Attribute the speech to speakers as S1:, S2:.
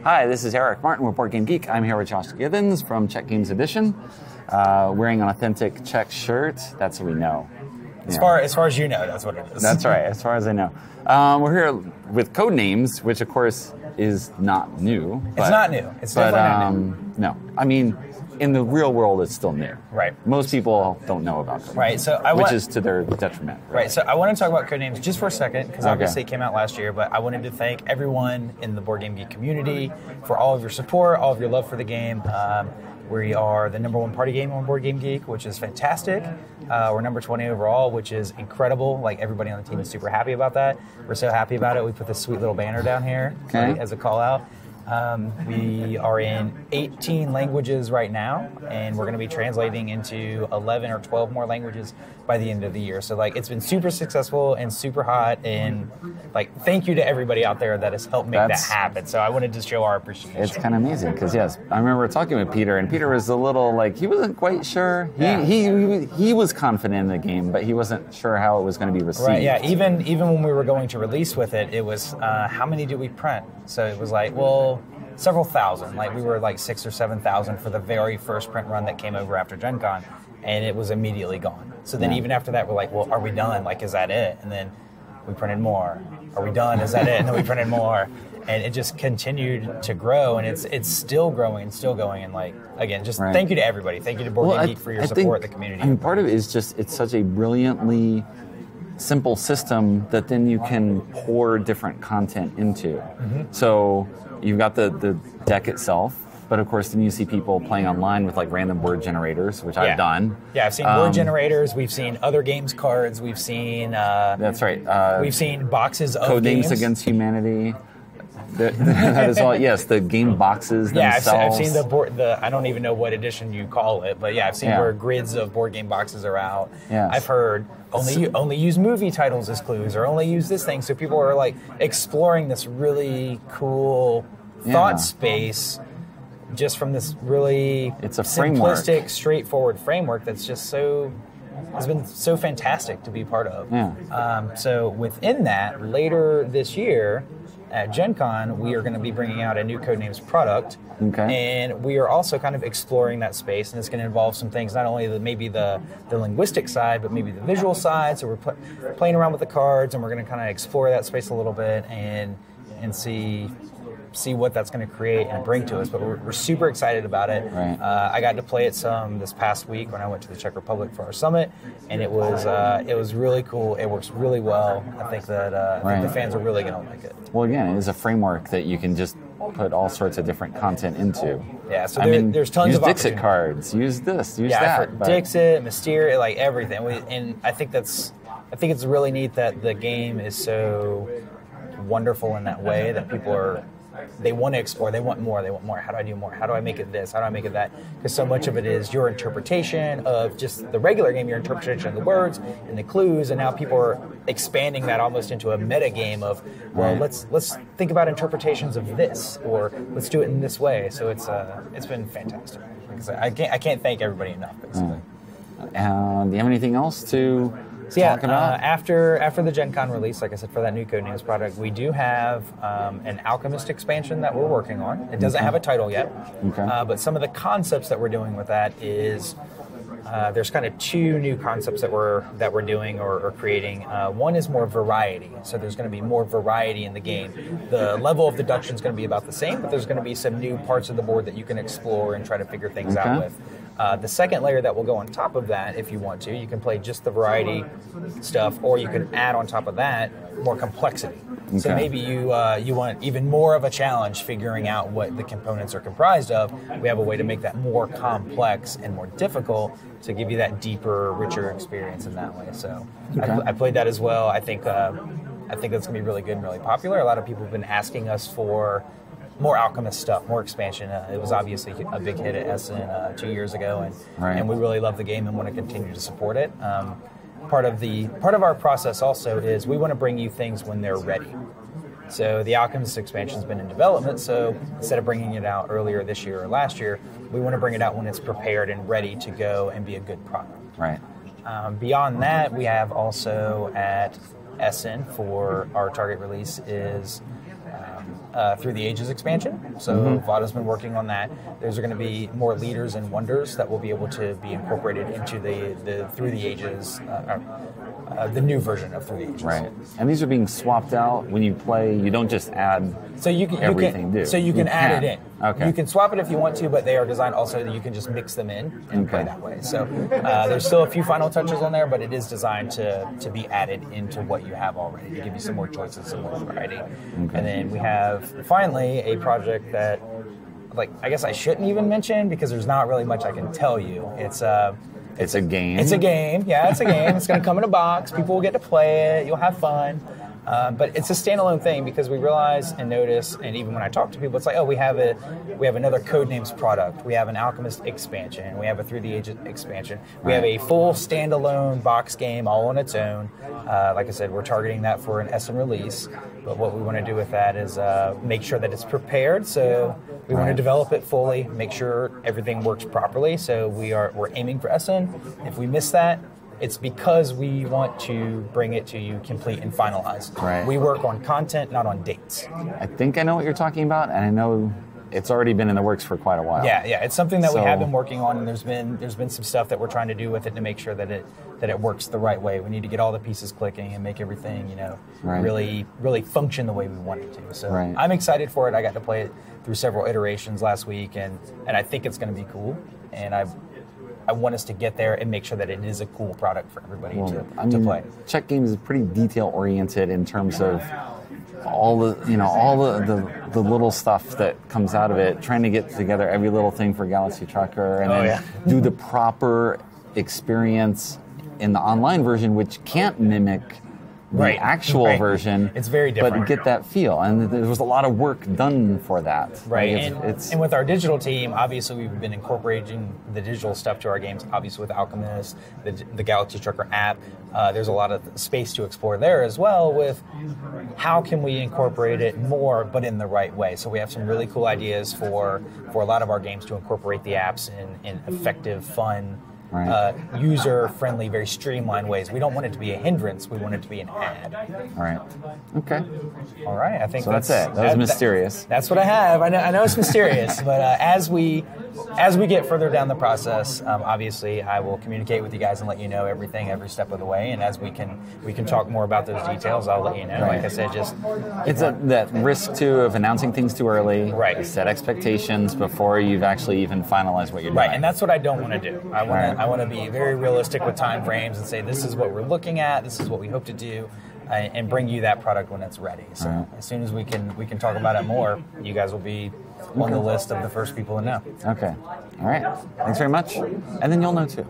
S1: Hi, this is Eric Martin with BoardGameGeek. I'm here with Josh Givens from Czech Games Edition, wearing an authentic Czech shirt. That's what we know.
S2: As far as you know, that's what it is.
S1: That's right, as far as I know. We're here with Codenames, which of course is not new.
S2: It's not new. It's definitely not new.
S1: No, I mean, in the real world, it's still new.
S2: Right.
S1: Most people don't know about Codenames.
S2: Right.
S1: Which is to their detriment.
S2: Right. So I want to talk about Codenames just for a second, because obviously it came out last year, but I wanted to thank everyone in the Board Game Geek community for all of your support, all of your love for the game. We are the #1 party game on Board Game Geek, which is fantastic. We're number 20 overall, which is incredible. Like, everybody on the team is super happy about that. We're so happy about it. We put this sweet little banner down here as a call out. We are in 18 languages right now, and we're going to be translating into 11 or 12 more languages by the end of the year. So, like, it's been super successful and super hot, and, like, thank you to everybody out there that has helped make that happen. So I wanted to show our appreciation.
S1: It's kind of amazing, because, yes, I remember talking with Peter, and Peter was a little, like, he wasn't quite sure. He was confident in the game, but he wasn't sure how it was going to be received.
S2: Right, yeah, even when we were going to release with it, it was, how many did we print? So it was like, well, several thousand. Like, we were like 6,000 or 7,000 for the very first print run that came over after Gen Con, and it was immediately gone. So then even after that, we're like, well, are we done? Like, is that it? And then we printed more. Are we done? Is that it? And then we printed more. And it just continued to grow, and it's still growing and still going. And, like, again, just thank you to everybody. Thank you to Board Game Geek for your support, the community.
S1: I mean, part of it is just it's such a brilliantly simple system that then you can pour different content into. Mm-hmm. So you've got the deck itself, but of course then you see people playing online with, like, random word generators, which I've done.
S2: Yeah, I've seen word generators. We've seen other games cards. We've seen
S1: that's right.
S2: We've seen boxes of
S1: Codenames
S2: games
S1: Against Humanity. That is all. Yes, the game boxes themselves.
S2: Yeah, I've seen the I don't even know what edition you call it, but yeah, I've seen where grids of board game boxes are out.
S1: Yes.
S2: I've heard only use movie titles as clues, or only use this thing. So people are, like, exploring this really cool thought space just from this really simplistic, straightforward framework that's just has been so fantastic to be part of.
S1: Yeah.
S2: So within that, later this year at Gen Con, we are going to be bringing out a new Codenames product.
S1: Okay.
S2: And we are also kind of exploring that space, and it's going to involve some things, not only maybe the linguistic side, but maybe the visual side. So we're playing around with the cards, and we're going to kind of explore that space a little bit and see what that's going to create and bring to us. But we're super excited about it.
S1: Right.
S2: I got to play it some this past week when I went to the Czech Republic for our summit, and it was really cool. It works really well. I think that I think the fans are really going to like it.
S1: Well, again, it is a framework that you can just put all sorts of different content into.
S2: Yeah, so there's tons of
S1: Dixit cards. Use this. Use that.
S2: Dixit, Mysteria, like everything. And I think it's really neat that the game is so wonderful in that way that people they want to explore. They want more. How do I do more? How do I make it this? How do I make it that? Because so much of it is your interpretation of just the regular game, your interpretation of the words and the clues, and now people are expanding that almost into a meta game of, well, let's think about interpretations of this, or let's do it in this way. So it's been fantastic. Like I can't thank everybody enough, basically.
S1: Do you have anything else to talk about?
S2: After the Gen Con release, like I said, for that new Codenames product, we do have an Alchemist expansion that we're working on. It doesn't have a title yet, but some of the concepts that we're doing with that is there's kind of two new concepts that we're doing or creating. One is more variety, so there's going to be more variety in the game. The level of deduction is going to be about the same, but there's going to be some new parts of the board that you can explore and try to figure things out with. The second layer that will go on top of that, if you want to, you can play just the variety stuff, or you can add on top of that more complexity. Okay. So maybe you want even more of a challenge figuring out what the components are comprised of. We have a way to make that more complex and more difficult to give you that deeper, richer experience in that way. So I played that as well. I think that's going to be really good and really popular. A lot of people have been asking us for more Alchemist stuff, more expansion. It was obviously a big hit at Essen 2 years ago, and we really love the game and want to continue to support it. Part of our process also is we want to bring you things when they're ready. So the Alchemist expansion has been in development, so instead of bringing it out earlier this year or last year, we want to bring it out when it's prepared and ready to go and be a good product.
S1: Right.
S2: Beyond that, we have also at Essen for our target release is Through the Ages expansion. So Vada's been working on that. There's going to be more leaders and wonders that will be able to be incorporated into the Through the Ages, the new version of Through the Ages.
S1: Right. And these are being swapped out when you play. You don't just add everything.
S2: So you can add it in.
S1: Okay.
S2: You can swap it if you want to, but they are designed also that you can just mix them in and play that way. So there's still a few final touches on there, but it is designed to be added into what you have already to give you some more choices, some more variety. Okay. And then we have finally a project that, I guess I shouldn't even mention because there's not really much I can tell you. It's a game. It's a game. Yeah, it's a game. It's going to come in a box. People will get to play it. You'll have fun. But it's a standalone thing because we realize and notice, and even when I talk to people, it's like, oh, we have another Codenames product. We have an Alchemist expansion. We have a Through the Ages expansion. We have a full standalone box game all on its own. Like I said, we're targeting that for an Essen release. But what we want to do with that is make sure that it's prepared. So we want to develop it fully, make sure everything works properly. So we're aiming for Essen. If we miss that, it's because we want to bring it to you complete and finalized.
S1: Right.
S2: We work on content, not on dates.
S1: I think I know what you're talking about, and I know it's already been in the works for quite a while.
S2: Yeah, it's something that we have been working on, and there's been some stuff that we're trying to do with it to make sure that it works the right way. We need to get all the pieces clicking and make everything, really function the way we want it to. So I'm excited for it. I got to play it through several iterations last week, and I think it's going to be cool. And I want us to get there and make sure that it is a cool product for everybody to play.
S1: Czech Games is pretty detail oriented in terms of all the little stuff that comes out of it, trying to get together every little thing for Galaxy Trucker and then do the proper experience in the online version, which can't mimic the actual version.
S2: It's very different.
S1: But get that feel. And there was a lot of work done for that.
S2: Right. And with our digital team, obviously we've been incorporating the digital stuff to our games, obviously with Alchemists, the Galaxy Trucker app. There's a lot of space to explore there as well with how can we incorporate it more, but in the right way. So we have some really cool ideas for a lot of our games to incorporate the apps in effective, fun, user-friendly, very streamlined ways. We don't want it to be a hindrance. We want it to be an add.
S1: All right. Okay.
S2: All right. I think
S1: that's it. That was mysterious.
S2: That's what I have. I know it's mysterious, but as we get further down the process, obviously I will communicate with you guys and let you know everything every step of the way. And as we can talk more about those details, I'll let you know. Like I said,
S1: it's that risk too of announcing things too early.
S2: Right.
S1: Set expectations before you've actually even finalized what you're doing.
S2: Right. And that's what I don't want to do. I want to be very realistic with time frames and say this is what we're looking at, this is what we hope to do, and bring you that product when it's ready. So as soon as we can talk about it more, you guys will be on the list of the first people to know.
S1: Okay. All right. Thanks very much. And then you'll know too.